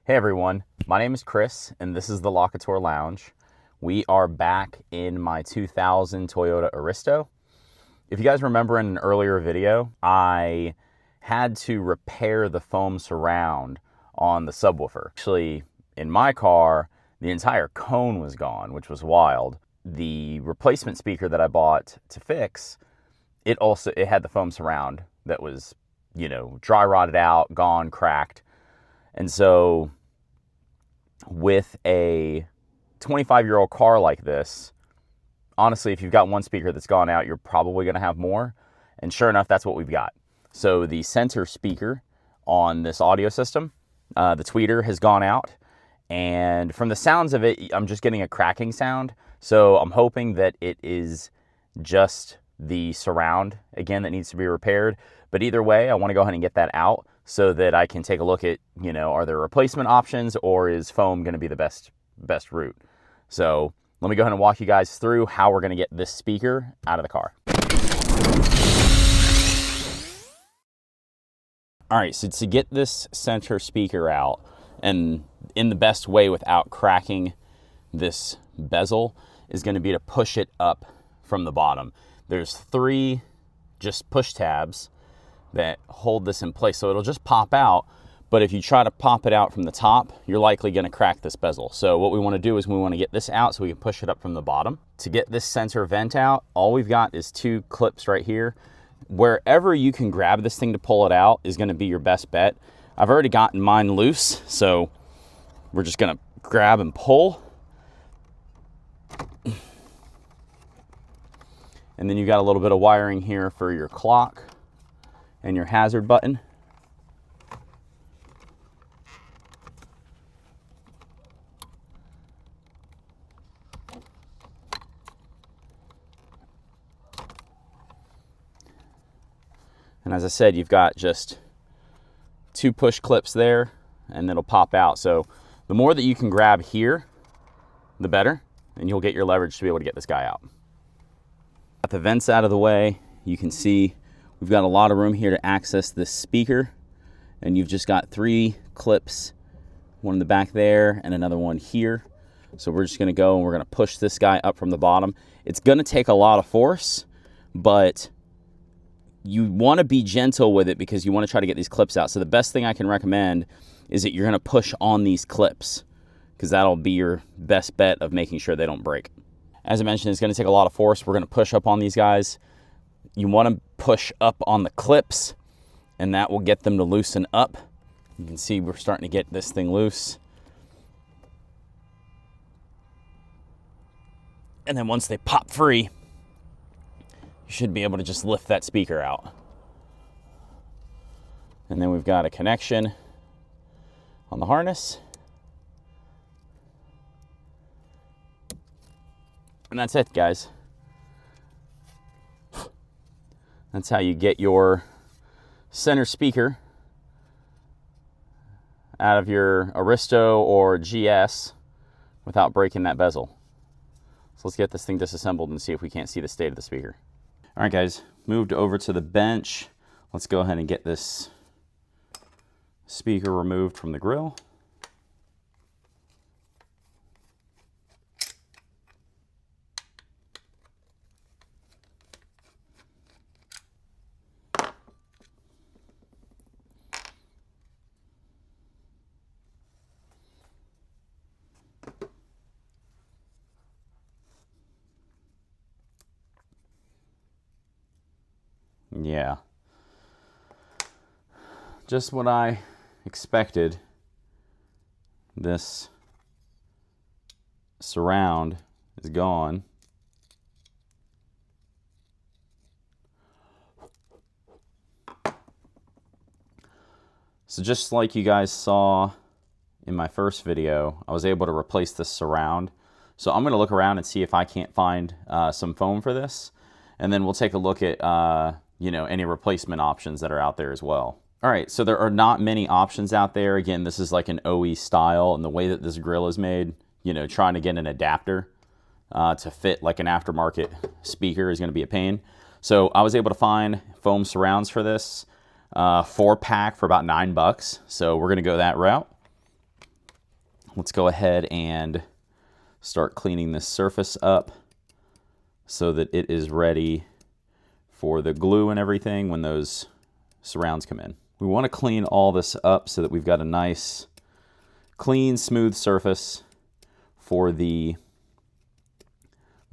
Hey everyone, my name is Chris and this is the Locator Lounge. We are back in my 2000 Toyota Aristo. If you guys remember in an earlier video, I had to repair the foam surround on the subwoofer. Actually, in my car, the entire cone was gone, which was wild. The replacement speaker that I bought to fix, it had the foam surround that was, dry rotted out, gone, cracked. And so with a 25-year-old car like this, honestly, if you've got one speaker that's gone out, you're probably going to have more. And sure enough, that's what we've got. So the center speaker on this audio system, the tweeter, has gone out. And from the sounds of it, I'm just getting a cracking sound. So I'm hoping that it is just the surround, again, that needs to be repaired. But either way, I want to go ahead and get that out so that I can take a look at, are there replacement options or is foam going to be the best route? So let me go ahead and walk you guys through how we're going to get this speaker out of the car. All right, so to get this center speaker out and in the best way without cracking this bezel is going to be to push it up from the bottom. There's 3 just push tabs that hold this in place, so it'll just pop out. But if you try to pop it out from the top, you're likely going to crack this bezel. So what we want to do is we want to get this out so we can push it up from the bottom. To get this center vent out, all we've got is 2 clips right here. Wherever you can grab this thing to pull it out is going to be your best bet. I've already gotten mine loose, so we're just going to grab and pull. And then you've got a little bit of wiring here for your clock and your hazard button. And as I said, you've got just 2 push clips there and it'll pop out. So the more that you can grab here, the better, and you'll get your leverage to be able to get this guy out. Got the vents out of the way. You can see we've got a lot of room here to access this speaker, and you've just got 3 clips, one in the back there and another one here. So we're just gonna go and we're gonna push this guy up from the bottom. It's gonna take a lot of force, but you wanna be gentle with it because you wanna try to get these clips out. So the best thing I can recommend is that you're gonna push on these clips because that'll be your best bet of making sure they don't break. As I mentioned, it's gonna take a lot of force. We're gonna push up on these guys. You wanna push up on the clips and that will get them to loosen up. You can see we're starting to get this thing loose. And then once they pop free, you should be able to just lift that speaker out. And then we've got a connection on the harness. And that's it, guys. That's how you get your center speaker out of your Aristo or GS without breaking that bezel. So let's get this thing disassembled and see if we can't see the state of the speaker. All right, guys, moved over to the bench. Let's go ahead and get this speaker removed from the grill. Yeah, just what I expected. This surround is gone. So just like you guys saw in my first video, I was able to replace this surround. So I'm going to look around and see if I can't find some foam for this. And then we'll take a look at any replacement options that are out there as well. All right, so there are not many options out there. Again, this is like an OE style, and the way that this grill is made, trying to get an adapter to fit like an aftermarket speaker is going to be a pain. So I was able to find foam surrounds for this, 4-pack for about $9. So we're going to go that route. let's go ahead and start cleaning this surface up so that it is ready for the glue and everything when those surrounds come in. We want to clean all this up so that we've got a nice, clean, smooth surface for the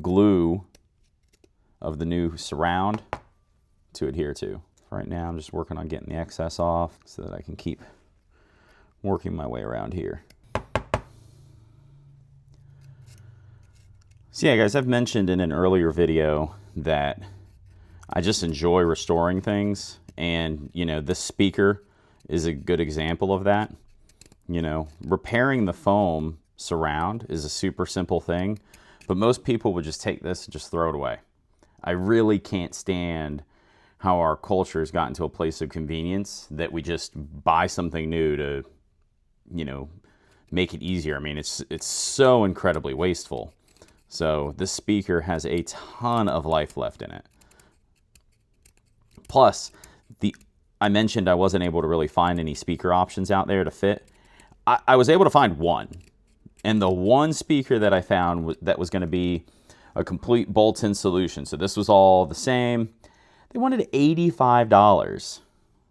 glue of the new surround to adhere to. For right now, I'm just working on getting the excess off so that I can keep working my way around here. So yeah, guys, I've mentioned in an earlier video that I just enjoy restoring things, and you know, this speaker is a good example of that. You know, repairing the foam surround is a super simple thing, but most people would just take this and just throw it away. I really can't stand how our culture has gotten to a place of convenience that we just buy something new to, you know, make it easier. I mean, it's so incredibly wasteful. So this speaker has a ton of life left in it. Plus, I mentioned I wasn't able to really find any speaker options out there to fit. I was able to find one. And the one speaker that I found that was going to be a complete bolt-in solution. So this was all the same. They wanted $85.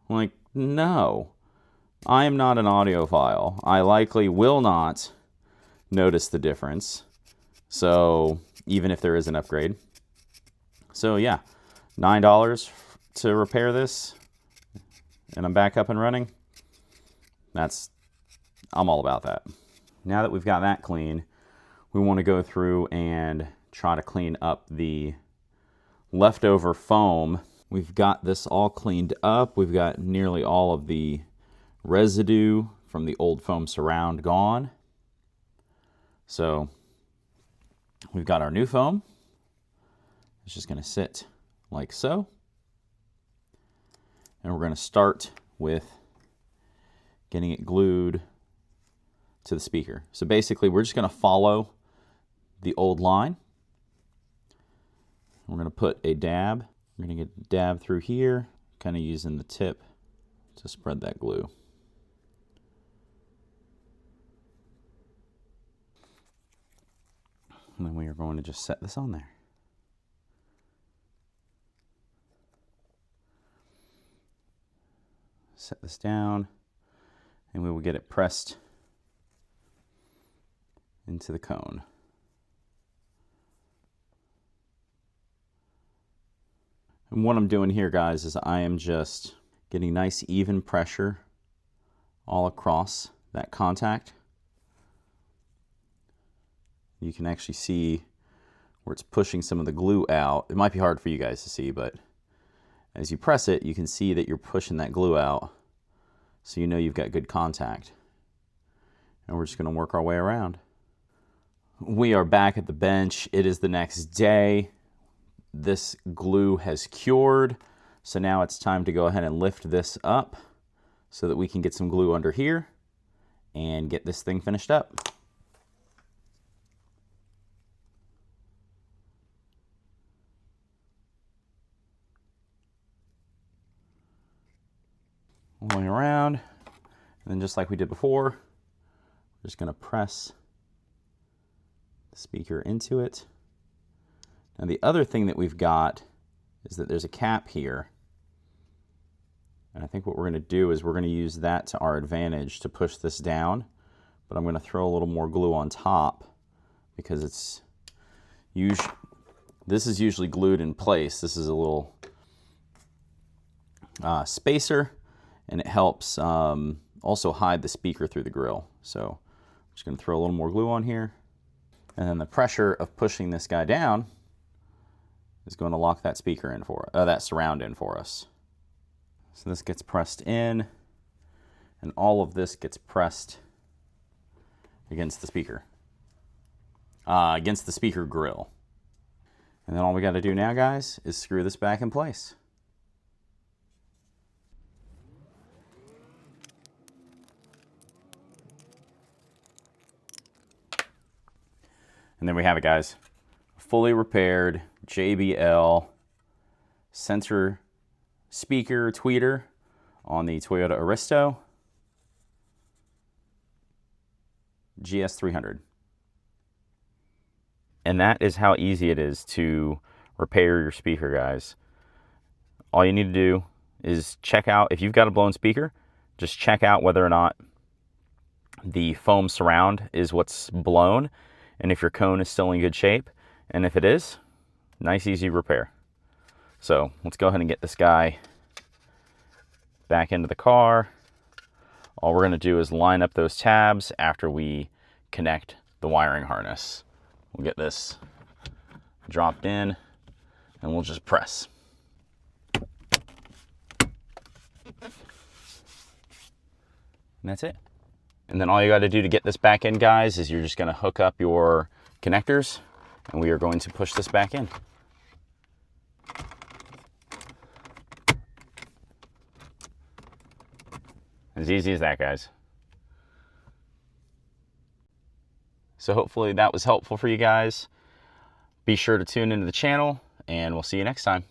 I'm like, no, I am not an audiophile. I likely will not notice the difference. So even if there is an upgrade. So yeah, $9 to repair this, and I'm back up and running. I'm all about that. Now that we've got that clean, we want to go through and try to clean up the leftover foam. We've got this all cleaned up. We've got nearly all of the residue from the old foam surround gone. So we've got our new foam. It's just going to sit like so. And we're going to start with getting it glued to the speaker. So basically, we're just going to follow the old line. We're going to put a dab. We're going to get a dab through here, kind of using the tip to spread that glue. And then we are going to just set this on there. Set this down, and we will get it pressed into the cone. And what I'm doing here, guys, is I am just getting nice even pressure all across that contact. You can actually see where it's pushing some of the glue out. It might be hard for you guys to see, but as you press it, you can see that you're pushing that glue out, so you know you've got good contact. And we're just going to work our way around. We are back at the bench. It is the next day. This glue has cured, so now it's time to go ahead and lift this up so that we can get some glue under here and get this thing finished up. All the way around, and then just like we did before, we're just going to press the speaker into it. Now the other thing that we've got is that there's a cap here, and I think what we're going to do is we're going to use that to our advantage to push this down, but I'm going to throw a little more glue on top because this is usually glued in place. This is a little spacer, and it helps also hide the speaker through the grill. So I'm just going to throw a little more glue on here, and then the pressure of pushing this guy down is going to lock that speaker in that surround in for us. So this gets pressed in, and all of this gets pressed against the speaker grill. And then all we got to do now, guys, is screw this back in place. And there we have it, guys. Fully repaired JBL center speaker tweeter on the Toyota Aristo. GS300. And that is how easy it is to repair your speaker, guys. All you need to do is check out, if you've got a blown speaker, just check out whether or not the foam surround is what's blown, and if your cone is still in good shape. And if it is, nice easy repair. So let's go ahead and get this guy back into the car. All we're going to do is line up those tabs after we connect the wiring harness. We'll get this dropped in and we'll just press. And that's it. And then all you got to do to get this back in, guys, is you're just going to hook up your connectors and we are going to push this back in. As easy as that, guys. So hopefully that was helpful for you guys. Be sure to tune into the channel and we'll see you next time.